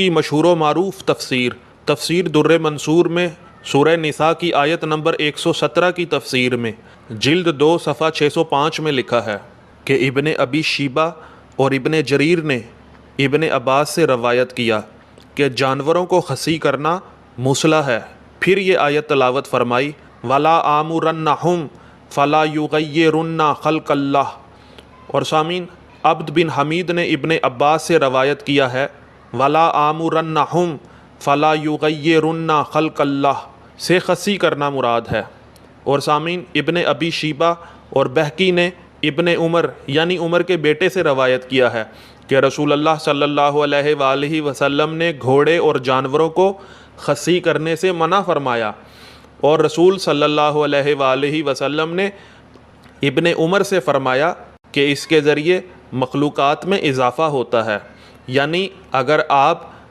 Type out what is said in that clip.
کی مشہور و معروف تفسیر در منصور میں سورہ نساء کی آیت نمبر 117 کی تفسیر میں جلد 2 صفحہ 605 میں لکھا ہے کہ ابن ابی شیبہ اور ابن جریر نے ابن عباس سے روایت کیا کہ جانوروں کو خصی کرنا مصلح ہے۔ پھر یہ آیت تلاوت فرمائی وَلَا آمُرَنَّهُمْ فَلَا يُغَيِّرُنَّ خَلْقَ اللَّهِ۔ اور سامعین، عبد بن حمید نے ابن عباس سے روایت کیا ہے وَلَا آمُرَنَّهُمْ فَلَا يُغَيِّرُنَّ خَلْقَ اللَّهِ سے خصی کرنا مراد ہے۔ اور سامعین، ابن ابی شیبہ اور بہقی نے ابن عمر یعنی عمر کے بیٹے سے روایت کیا ہے کہ رسول اللہ صلی اللہ علیہ وآلہ وسلم نے گھوڑے اور جانوروں کو خصی کرنے سے منع فرمایا، اور رسول صلی اللہ علیہ وآلہ وسلم نے ابن عمر سے فرمایا کہ اس کے ذریعے مخلوقات میں اضافہ ہوتا ہے، یعنی اگر آپ